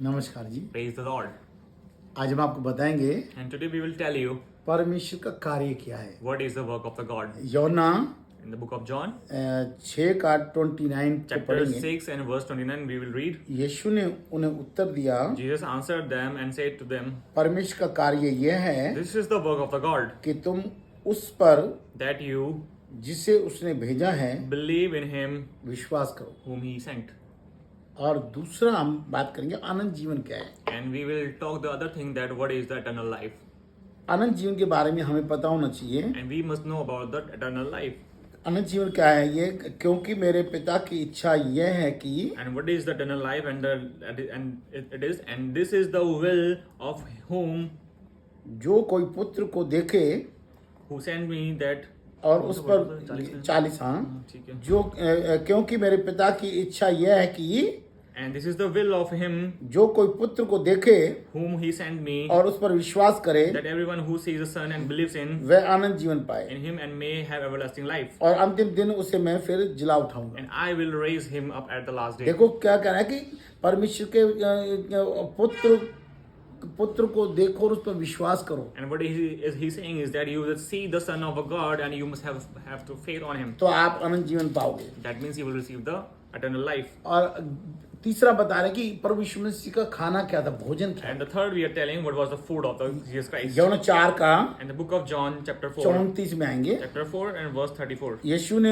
नमस्कार जी। Praise the Lord. आज हम आपको बताएंगे And today we will tell you परमेश्वर का कार्य क्या है। what is the work of the God. यौना In the book of John, 6:29 को chapter पढ़ेंगे। 6 and verse 29, we will read. यीशु ने उन्हें उत्तर दिया, Jesus answered them and said to them, परमेश्वर का कार्य यह है This is the work of the God, कि तुम उस पर that you जिसे उसने भेजा है believe in him विश्वास करो। whom he sent. और दूसरा हम बात करेंगे अनंत जीवन क्या है। And we will talk the other thing, that what is the eternal life. अनंत जीवन के बारे में हमें पता होना चाहिए। And we must know about the eternal life. अनंत जीवन क्या है ये, क्योंकि मेरे पिता की इच्छा यह है कि And what is the eternal life, and this is the will of whom जो कोई पुत्र को देखे who sent me, that और उस पर 40 ठीक है. जो क्योंकि मेरे पिता की इच्छा यह है कि And this is the will of him जो कोई पुत्र को देखे whom he sent me, और उस पर विश्वास करे that everyone who sees the Son and believes in वह आनंद जीवन पाए in him and may have everlasting life. और अंतिम दिन उसे मैं फिर जिला उठाऊंगा। And I will raise him up at the last day. देखो क्या कह रहा है कि परमेश्वर के पुत्र को देखो और उस पर विश्वास करो। And what he saying is that you will see the Son of a God and you must have to faith on him. तो आप अनंत जीवन पाओगे। That means you will receive the eternal life. और तीसरा बता रहे कि प्रभु यीशु मसीह का खाना क्या था, भोजन क्या। And the third we are telling what was the food of the Jesus Christ. यौना 4 का And the book of John chapter 4 34 में आएंगे। chapter 4 and verse 34. यीशु ने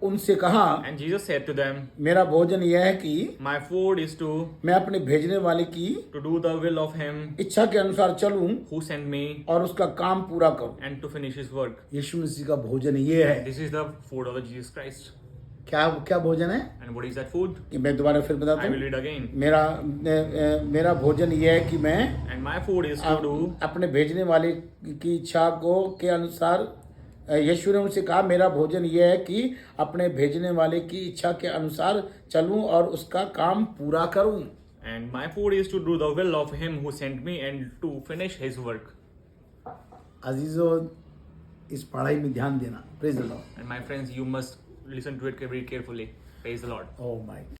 उनसे कहा, And Jesus said to them, मेरा भोजन यह है कि my food is to मैं अपने भेजने वाले की do the will of him इच्छा के अनुसार चलूं who sent me और उसका काम पूरा करूं। and to finish his work. यीशु मसीह का भोजन ये है। This is the food of the Jesus Christ. क्या क्या भोजन है And what is that food? कि मैं दोबारा फिर बताता I will हूँ। read again. मेरा भोजन ये है कि मैं And my food is to do अपने भेजने वाले की इच्छा को के अनुसार यीशु ने उनसे कहा, मेरा भोजन ये है कि अपने भेजने वाले की इच्छा के अनुसार चलूं और उसका काम पूरा करूं। and my food is to do the will of him who sent me and to finish his work. अजीजों, इस पढ़ाई में ध्यान देना। Praise the Lord. And my friends, you must listen to it very carefully. Praise the Lord. Oh my